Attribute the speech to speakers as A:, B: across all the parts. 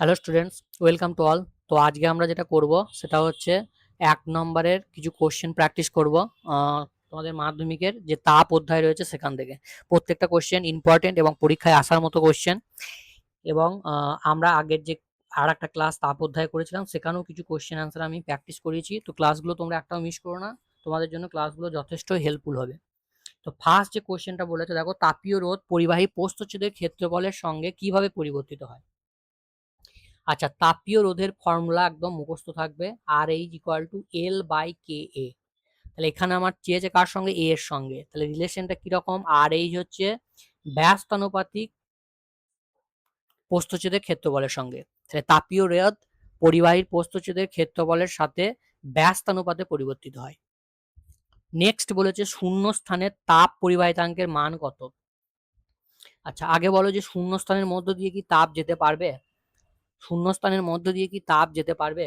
A: Hello students, welcome to all. তো আজকে আমরা যেটা করব সেটা হচ্ছে 1 নম্বরের কিছু কোশ্চেন প্র্যাকটিস করব। তোমাদের মাধ্যমিকের যে তাপ অধ্যায় রয়েছে সেখান থেকে প্রত্যেকটা কোশ্চেন ইম্পর্টেন্ট এবং পরীক্ষায় আসার মতো কোশ্চেন। এবং আমরা আগের যে আর একটা ক্লাস তাপ অধ্যায় করেছিলাম সেখানেও কিছু কোশ্চেন অ্যান্সার আমি প্র্যাকটিস করিয়েছি। তো ক্লাসগুলো তোমরা একটাও মিস করো না, তোমাদের জন্য ক্লাসগুলো যথেষ্ট হেল্পফুল হবে। তো ফার্স্ট যে কোশ্চেনটা বলেছে দেখো, তাপীয় রোধ পরিবাহী প্রস্থচ্ছেদের ক্ষেত্রফলের সঙ্গে কিভাবে পরিবর্তিত হয়। আচ্ছা, তাপীয় রোধের ফর্মুলা একদম মুখস্থ থাকবে, আর H equal to L by K A. তাহলে এখানে আমার চেয়েছে কার সঙ্গে, এ এর সঙ্গে। তাহলে রিলেশনটা কিরকম, আর এইচ হচ্ছে ব্যস্তানুপাতিক প্রস্থচ্ছেদের ক্ষেত্রফলের সঙ্গে। তাহলে তাপীয় রোধ পরিবাহীর প্রস্থচ্ছেদের ক্ষেত্রফলের সাথে ব্যস্তানুপাতে পরিবর্তিত হয়। নেক্সট বলেছে শূন্য স্থানের তাপ পরিবাহিতাঙ্কের মান কত। আচ্ছা, আগে বলো যে শূন্য স্থানের মধ্য দিয়ে কি তাপ যেতে পারবে? শূন্যস্থানের মধ্য দিয়ে কি তাপ যেতে পারবে?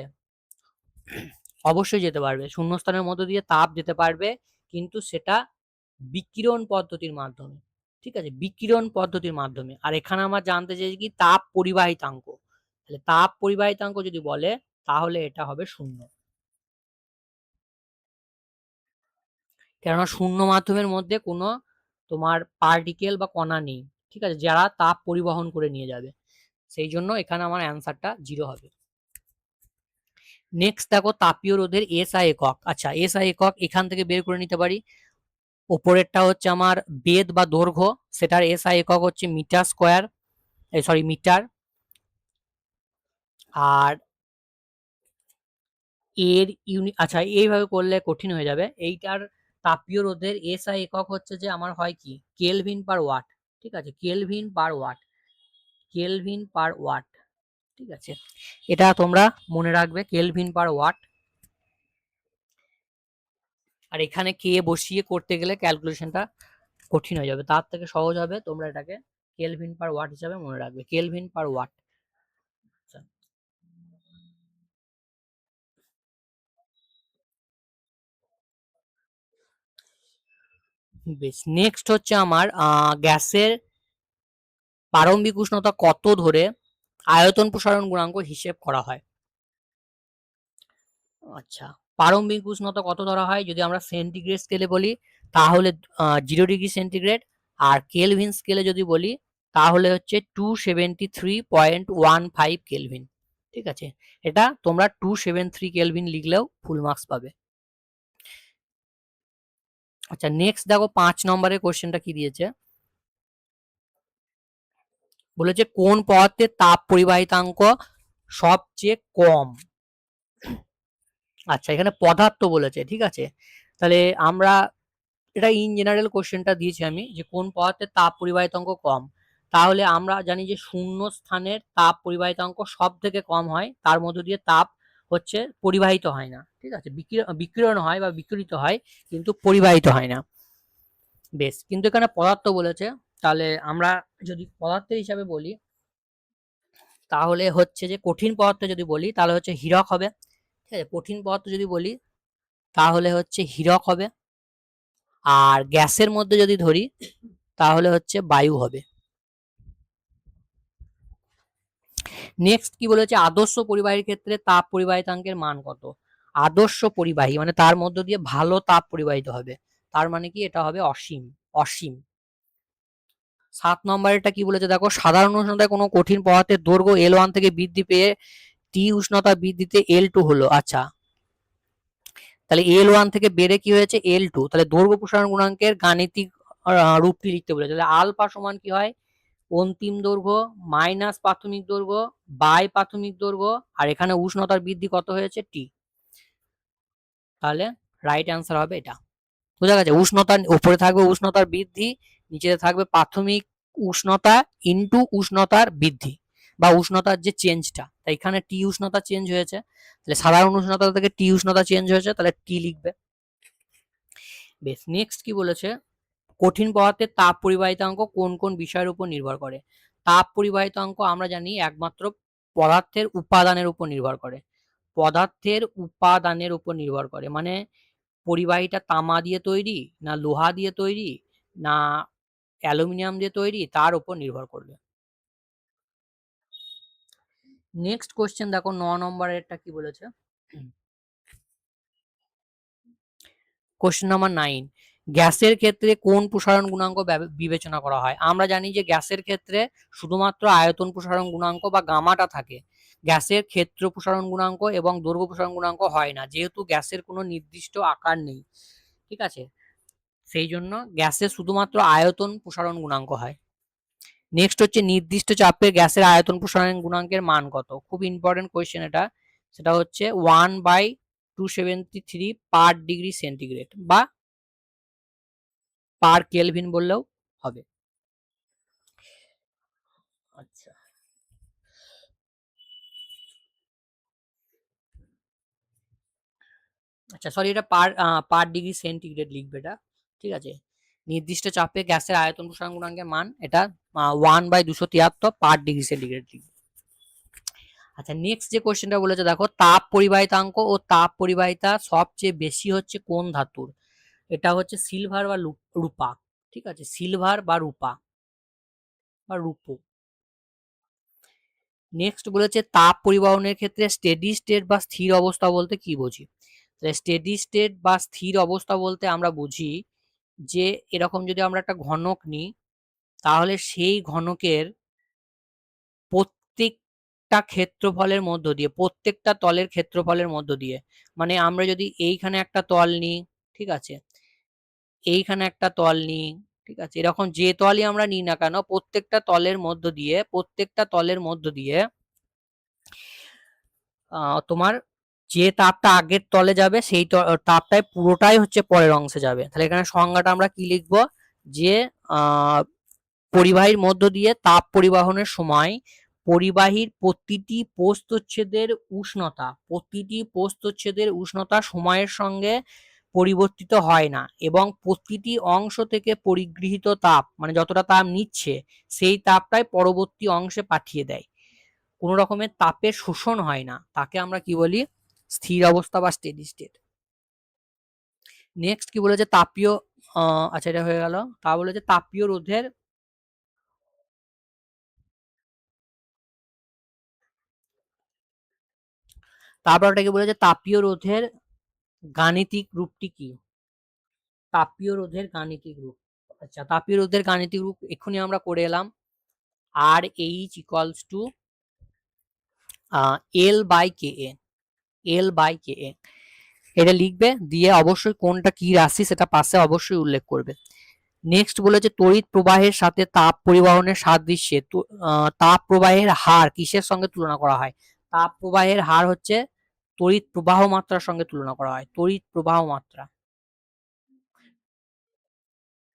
A: অবশ্যই যেতে পারবে। শূন্যস্থানের মধ্য দিয়ে তাপ যেতে পারবে, কিন্তু সেটা বিকিরণ পদ্ধতির মাধ্যমে। ঠিক আছে, বিকিরণ পদ্ধতির মাধ্যমে। আর এখানে আমার জানতে চাইছি কি তাপ পরিবাহিতাঙ্ক। তাহলে তাপ পরিবাহিতাঙ্ক যদি বলে তাহলে এটা হবে 0, কেননা শূন্য মাধ্যমের মধ্যে কোনো তোমার পার্টিকেল বা কণা নেই, ঠিক আছে, যারা তাপ পরিবহন করে নিয়ে যাবে। সেই জন্য এখানে আমার অ্যান্সারটা 0 হবে। নেক্সট দেখো, তাপীয় রোধের এসআই একক। আচ্ছা, এসআই একক এখান থেকে বের করে নিতে পারি। ওপরেরটা হচ্ছে আমার বেধ বা দৈর্ঘ্য, সেটার এসআই একক হচ্ছে মিটার স্কোয়ার, সরি মিটার। আর এর ইউনিট, আচ্ছা এইভাবে করলে কঠিন হয়ে যাবে। এইটার তাপীয় রোধের এসআই একক হচ্ছে যে আমার হয় কি কেলভিন পার ওয়াট। ঠিক আছে, kelvin per watt, kelvin per watt. ঠিক আছে, এটা তোমরা মনে রাখবে, কেলভিন পার ওয়াট। আর এখানে কে বসিয়ে করতে গেলে ক্যালকুলেশনটা কঠিন হয়ে যাবে, তার থেকে সহজ হবে তোমরা এটাকে কেলভিন পার ওয়াট হিসাবে মনে রাখবে, কেলভিন পার ওয়াট। বেশ, নেক্সট হচ্ছে আমার গ্যাসের প্রারম্ভিক উষ্ণতা কত ধরে আয়তন প্রসারণ গুণাঙ্ক হিসেব করা হয়। আচ্ছা, প্রারম্ভিক উষ্ণতা কত ধরা হয় যদি আমরা সেন্টিগ্রেড স্কেলে বলি তাহলে 0 ডিগ্রি সেন্টিগ্রেড, আর কেলভিন স্কেলে যদি বলি তাহলে হচ্ছে 273.15 কেলভিন। ঠিক আছে, এটা তোমরা 273 কেলভিন লিখলেও ফুল মার্কস পাবে। আচ্ছা, নেক্সট দেখো 5 নম্বরের কোশ্চেনটা কি দিয়েছে। বলেছে কোন পদার্থের তাপ পরিবাহিতাঙ্ক সবচেয়ে কম। আচ্ছা, এখানে পদার্থ বলেছে, ঠিক আছে। তাহলে আমরা এটা ইন জেনারেল কোশ্চেনটা দিয়েছি আমি, যে কোন পদার্থের তাপ পরিবাহিতাঙ্ক কম। তাহলে আমরা জানি যে শূন্য স্থানের তাপ পরিবাহিতাঙ্ক সব থেকে কম হয়, তার মধ্য দিয়ে তাপ হচ্ছে পরিবাহিত হয় না। ঠিক আছে, বিকিরণ হয় বা বিকিরিত হয়, কিন্তু পরিবাহিত হয় না। বেশ, কিন্তু এখানে পদার্থ বলেছে, তাহলে আমরা যদি পদার্থের হিসাবে বলি তাহলে হচ্ছে যে কঠিন পদার্থ যদি বলি তাহলে হচ্ছে হীরক হবে। ঠিক আছে, কঠিন পদার্থ যদি বলি তাহলে হচ্ছে হীরক হবে। আর গ্যাসের মধ্যে যদি ধরি তাহলে হচ্ছে বায়ু হবে। নেক্সট কি বলেছে, আদর্শ পরিবাহীর ক্ষেত্রে তাপ পরিবাহিতাঙ্কের মান কত। আদর্শ পরিবাহী মানে তার মধ্য দিয়ে ভালো তাপ পরিবাহিত হবে, তার মানে কি এটা হবে অসীম, অসীম। 7 নম্বরেরটা কি বলেছে দেখো, সাধারণ উষ্ণতায় কোনো কঠিন পদার্থের দৈর্ঘ্য L1 থেকে বৃদ্ধি পেয়ে টি উষ্ণতা বৃদ্ধিতে L2 হলো। আচ্ছা, তাহলে L1 থেকে বেড়ে কি হয়েছে L2, তাহলে দৈর্ঘ্য প্রসারণ গুণাঙ্কের গাণিতিক রূপটি লিখতে বলেছে। তাহলে আলফা সমান কি হয়, অন্তিম দৈর্ঘ্য মাইনাস প্রাথমিক দৈর্ঘ্য বাই প্রাথমিক দৈর্ঘ্য, আর এখানে উষ্ণতার বৃদ্ধি কত হয়েছে টি। তাহলে রাইট অ্যান্সার হবে এটা। বোঝা গেছে, উষ্ণতার উপরে থাকবে উষ্ণতার বৃদ্ধি, নিচে থাকবে প্রাথমিক উষ্ণতা ইনটু উষ্ণতার বৃদ্ধি বা উষ্ণতার যে চেঞ্জটা। তাই এখানে টি উষ্ণতা চেঞ্জ হয়েছে, তাহলে সাধারণ উষ্ণতা থেকে টি উষ্ণতা চেঞ্জ হয়েছে, তাহলে টি লিখবে। বেশ, নেক্সট কি বলেছে, কঠিন পদার্থের তাপ পরিবাহিতাঙ্ক কোন কোন বিষয়ের উপর নির্ভর করে। তাপ পরিবাহিতাঙ্ক আমরা জানি একমাত্র পদার্থের উপাদানের উপর নির্ভর করে, পদার্থের উপাদানের উপর নির্ভর করে। মানে পরিবাহীটা তামা দিয়ে তৈরি না লোহা দিয়ে তৈরি না অ্যালুমিনিয়াম দিয়ে তৈরি, তার উপর নির্ভর করবে। নেক্সট কোশ্চেন দেখো 9 নম্বরেরটা কি বলেছে। কোশ্চেন নাম্বার 9, গ্যাসের ক্ষেত্রে কোন প্রসারণ গুণাঙ্ক বিবেচনা করা হয়? আমরা জানি যে গ্যাসের ক্ষেত্রে শুধুমাত্র আয়তন প্রসারণ গুণাঙ্ক বা গামাটা থাকে। গ্যাসের ক্ষেত্র প্রসারণ গুণাঙ্ক এবং দৈর্ঘ্য প্রসারণ গুণাঙ্ক হয় না, যেহেতু গ্যাসের কোনো নির্দিষ্ট আকার নেই। ঠিক আছে, সেই জন্য গ্যাসের শুধুমাত্র আয়তন প্রসারণ গুণাঙ্ক হয়। নেক্সট হচ্ছে নির্দিষ্ট চাপে গ্যাসের আয়তন প্রসারণ গুণাঙ্কের মান কত? খুব ইম্পর্টেন্ট কোয়েশ্চেন এটা। সেটা হচ্ছে 1/273 পার ডিগ্রি সেন্টিগ্রেড বা পার কেলভিন বললেও হবে। আচ্ছা আচ্ছা সরি, এটা পার ডিগ্রি সেন্টিগ্রেড লিখবে এটা। ঠিক আছে, নির্দিষ্ট চাপে গ্যাসের আয়তন প্রসারণ গুণাঙ্কের মান এটা 1/273 পার ডিগ্রি সেন্টিগ্রেড লিখবে। আচ্ছা নেক্সট যে কোশ্চেনটা বলেছে দেখো, তাপ পরিবাহিতাঙ্ক ও তাপ পরিবাহিতা সবচেয়ে বেশি হচ্ছে কোন ধাতুর? এটা হচ্ছে সিলভার বা রূপা। ঠিক আছে, সিলভার বা রূপা বা রূপো। নেক্সট বলেছে তাপ পরিবহনের ক্ষেত্রে স্টেডি স্টেট বা স্থির অবস্থা বলতে কি বুঝি? স্টেডি স্টেট বা স্থির অবস্থা বলতে আমরা বুঝি যে এরকম যদি আমরা একটা ঘনক নিই, তাহলে সেই ঘনকের প্রত্যেকটা ক্ষেত্রফলের মধ্য দিয়ে, প্রত্যেকটা তলের ক্ষেত্রফলের মধ্য দিয়ে, মানে আমরা যদি এইখানে একটা তল নিই, ঠিক আছে, এইখানে একটা তল নিই, ঠিক আছে, এরকম যে তলই আমরা নিই না কেন, প্রত্যেকটা তলের মধ্য দিয়ে, প্রত্যেকটা তলের মধ্য দিয়ে তোমার যে তাপটা আগের তলে যাবে সেই তাপটাই পুরোটাই হচ্ছে পরের অংশে যাবে। তাহলে এখানে সংজ্ঞাটা আমরা কি লিখবো, যে পরিবাহীর মধ্য দিয়ে তাপ পরিবহনের সময় পরিবাহীর প্রতিটি প্রস্থচ্ছেদের উষ্ণতা, প্রতিটি প্রস্থচ্ছেদের উষ্ণতা সময়ের সঙ্গে পরিবর্তিত হয় না এবং প্রতিটি অংশ থেকে পরিগৃহীত তাপ, মানে যতটা তাপ নিচ্ছে সেই তাপটাই পরবর্তী অংশে পাঠিয়ে দেয়। কোনো রকমের তাপের শোষণ হয় না, তাকে আমরা কি বলি? স্থির অবস্থা বা স্টেডি স্টেট। নেক্সট কি বলেছে, তাপীয় আচ্ছা এটা হয়ে গেল। তা বলেছে তাপীয় রোধের, তারপর ওটাকে বলেছে তাপীয় রোধের গাণিতিক রূপটি কি? তাপীয় রোধের গাণিতিক রূপ। আচ্ছা তাপীয় রোধের গাণিতিক রূপ এক্ষুনি আমরা করে এলাম। আর H equals to L by K A, L by K A, এটা লিখবে, দিয়ে অবশ্যই কোনটা কি রাশি সেটা পাশে অবশ্যই উল্লেখ করবে। নেক্সট বলেছে তড়িৎ প্রবাহের সাথে তাপ পরিবহনের সাদৃশ্যে তাপ প্রবাহের হার কিসের সঙ্গে তুলনা করা হয়? তাপ প্রবাহের হার হচ্ছে তড়িৎ প্রবাহ মাত্রার সঙ্গে তুলনা করা হয়, তড়িৎ প্রবাহ মাত্রা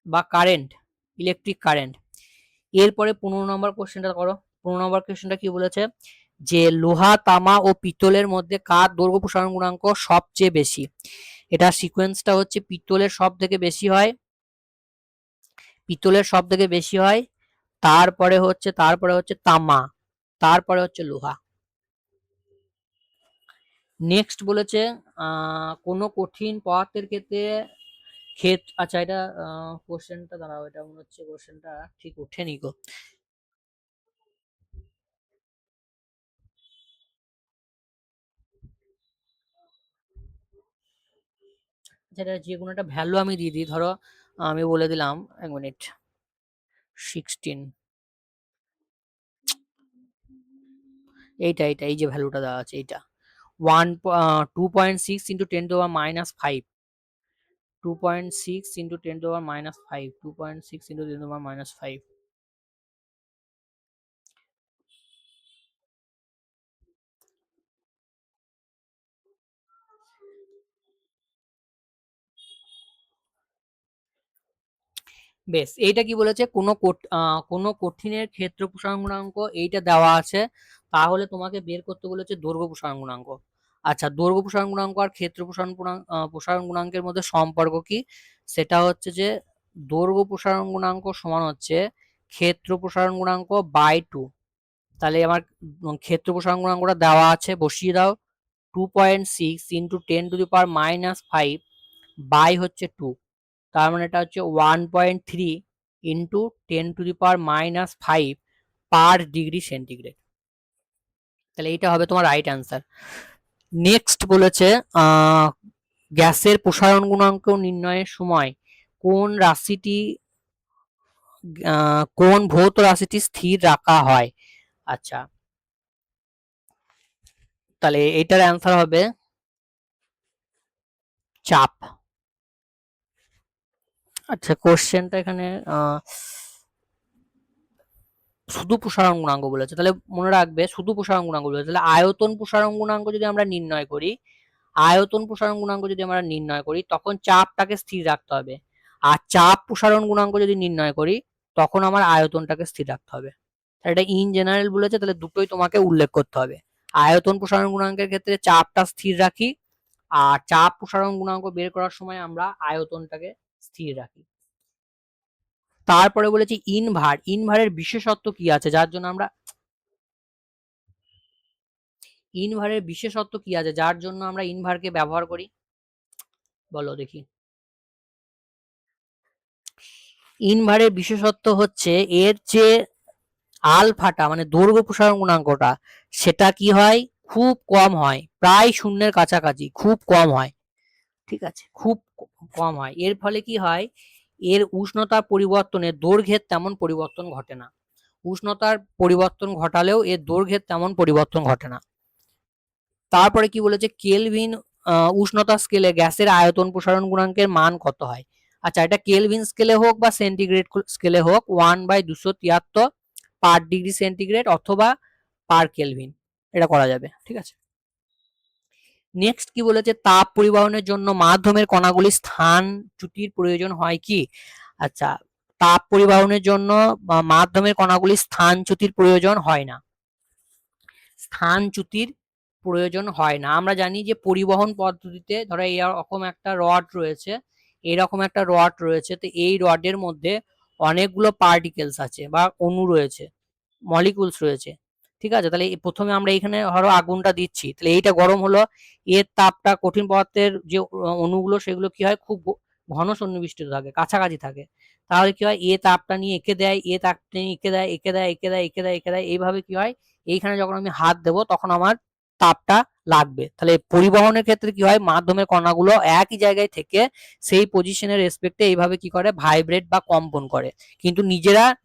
A: বা কারেন্ট, ইলেকট্রিক কারেন্ট। এরপরে 15 নম্বর কোশ্চেনটা করো। 15 নম্বর কোশ্চেনটা কি বলেছে, যে লোহা তামা ও পিতলের মধ্যে কার দৈর্ঘ্য প্রসারণ গুণাঙ্ক সবচেয়ে বেশি? এটা সিকোয়েন্সটা হচ্ছে পিতলের সব থেকে বেশি হয়, পিতলের সব থেকে বেশি হয়, তারপরে হচ্ছে তামা, তারপরে হচ্ছে লোহা। নেক্সট বলেছে কোনো কঠিন পদার্থের ক্ষেত্রে আচ্ছা এটা কোশ্চেনটা দাঁড়াও, এটা মনে হচ্ছে কোশ্চেনটা ঠিক ওঠেনি গো। আচ্ছা এটা যে কোনো একটা ভ্যালু আমি দিয়ে দিই, ধরো আমি বলে দিলাম, এক মিনিট, 16, এইটা এই যে ভ্যালুটা দেওয়া আছে এইটা, 2.6 ইন্টু 10⁻⁵, 2.6 ইন্টু 10⁻⁵, 2.6 ইন্টু 10⁻⁵। বেশ, এইটা কি বলেছে, কোনো কঠিনের ক্ষেত্র প্রসারণ গুণাঙ্ক এইটা দেওয়া আছে, তাহলে তোমাকে বের করতে বলেছে দৈর্ঘ্য প্রসারণ গুণাঙ্ক। আচ্ছা দৈর্ঘ্য প্রসারণ গুণাঙ্ক আর ক্ষেত্র প্রসারণ গুণাঙ্কের মধ্যে সম্পর্ক কি? সেটা হচ্ছে যে দৈর্ঘ্য প্রসারণ গুণাঙ্ক সমান হচ্ছে ক্ষেত্র প্রসারণ গুণাঙ্ক বাই 2। তাহলে আমার ক্ষেত্র প্রসারণ গুণাঙ্কটা দেওয়া আছে, বসিয়ে দাও, 2.6 ইন্টু 10⁻⁵ বাই হচ্ছে 2, তার মানে এটা হচ্ছে 1.3 ইন্টু 10⁻⁵ পার ডিগ্রি সেন্টিগ্রেড। তাহলে এইটা হবে তোমার রাইট অ্যান্সার। নেক্সট বলেছে গ্যাসের প্রসারণ গুণাঙ্ক নির্ণয়ের সময় কোন রাশিটি কোন ভৌত রাশিটি স্থির রাখা হয়। আচ্ছা, তাহলে এটার অ্যান্সার হবে চাপ। আচ্ছা, কোশ্চেনটা এখানে শুধু প্রসারণ গুণাঙ্ক বলেছে, তাহলে মনে রাখবে শুধু প্রসারণ গুণাঙ্ক বলেছে। তাহলে আয়তন প্রসারণ গুণাঙ্ক যদি আমরা নির্ণয় করি, আয়তন প্রসারণ গুণাঙ্ক যদি আমরা নির্ণয় করি তখন চাপটাকে স্থির রাখতে হবে, আর চাপ প্রসারণ গুণাঙ্ক যদি নির্ণয় করি তখন আমার আয়তনটাকে স্থির রাখতে হবে। এটা ইন জেনারেল বলেছে, তাহলে দুটোই তোমাকে উল্লেখ করতে হবে। আয়তন প্রসারণ গুণাঙ্কের ক্ষেত্রে চাপটা স্থির রাখি, আর চাপ প্রসারণ গুণাঙ্ক বের করার সময় আমরা আয়তনটাকে স্থির রাখি। তারপরে বলেছি ইনভার, ইনভারের বিশেষত্ব কি আছে যার জন্য আমরা ইনভারকে ব্যবহার করি, বলো দেখি। ইনভারের বিশেষত্ব হচ্ছে এর যে আলফাটা মানে দৈর্ঘ্য প্রসারণ গুণাঙ্কটা সেটা কি হয়, খুব কম হয়, প্রায় শূন্যের কাছাকাছি, খুব কম হয়। ঠিক আছে, খুব কম হয়। এর ফলে কি হয়, এর উষ্ণতা পরিবর্তনের দৈর্ঘ্যের তেমন পরিবর্তন ঘটে না। উষ্ণতার পরিবর্তন ঘটালেও এর দৈর্ঘ্যের তেমন পরিবর্তন ঘটে না। তারপরে কি বলেছে, কেলভিন উষ্ণতা স্কেলে গ্যাসের আয়তন প্রসারণ গুণাঙ্কের মান কত হয়। আচ্ছা, এটা কেলভিন স্কেলে হোক বা সেন্টিগ্রেড স্কেলে হোক 1/273 পার ডিগ্রি সেন্টিগ্রেড অথবা পার কেলভিন, এটা করা যাবে। ঠিক আছে, নেক্সট কি বলেছে, তাপ পরিবহনের জন্য মাধ্যমের কণাগুলি স্থানচ্যুতির প্রয়োজন হয় কি। আচ্ছা, তাপ পরিবহনের জন্য মাধ্যমের কণাগুলি স্থানচ্যুতির প্রয়োজন হয় না, স্থানচ্যুতির প্রয়োজন হয় না। আমরা জানি যে পরিবহন পদ্ধতিতে ধরো এরকম একটা রড রয়েছে, তো এই রডের মধ্যে অনেকগুলো পার্টিকেলস আছে বা অণু রয়েছে, মলিকুলস রয়েছে। ঠিক আছে, তাহলে প্রথমে আমরা এখানে ধরো আগুনটা দিচ্ছি, তাহলে এইটা গরম হলো, এর তাপটা কঠিন পদার্থের যে অণুগুলো সেগুলো কি হয়, খুব ঘন সন্নিবিষ্ট থাকে, কাছাকাছি থাকে। তাহলে কি হয়, এ তাপটা নিয়ে একে দেয়, এ তাপটা নিয়ে একে দেয়, একে দেয়, একে দেয়, একে দেয়, একে দেয়, এইভাবে কি হয়, এইখানে যখন আমি হাত দেবো তখন আমার তাপটা লাগবে। তাহলে পরিবহনের ক্ষেত্রে কি হয়, মাধ্যমের কণাগুলো একই জায়গায় থেকে সেই পজিশনের রেসপেক্টে এইভাবে কি করে, ভাইব্রেট বা কম্পন করে, কিন্তু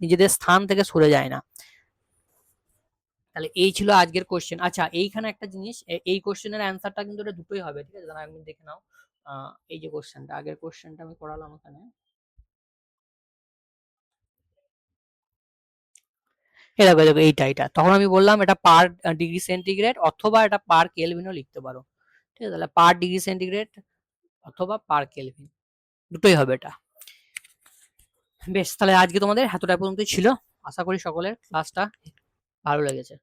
A: নিজেদের স্থান থেকে সরে যায় না। তাহলে এই ছিল আজকের কোশ্চেন। আচ্ছা, এইখানে একটা জিনিস, এই কোশ্চেনের অ্যান্সারটা কিন্তু এটা দুটোই হবে। ঠিক আছে, আমি দেখে নাও, এই যে কোশ্চেনটা, আগের কোশ্চেনটা আমি করালাম ওখানে, এটা দেখো এইটা তখন আমি বললাম এটা পার ডিগ্রি সেন্টিগ্রেড অথবা এটা পার কেলভিনও লিখতে পারো। ঠিক আছে, তাহলে পার ডিগ্রি সেন্টিগ্রেড অথবা পার কেলভিন দুটোই হবে এটা। বেশ, তাহলে আজকে তোমাদের এতটা পর্যন্তই ছিল। আশা করি সকলের ক্লাসটা ভালো লেগেছে।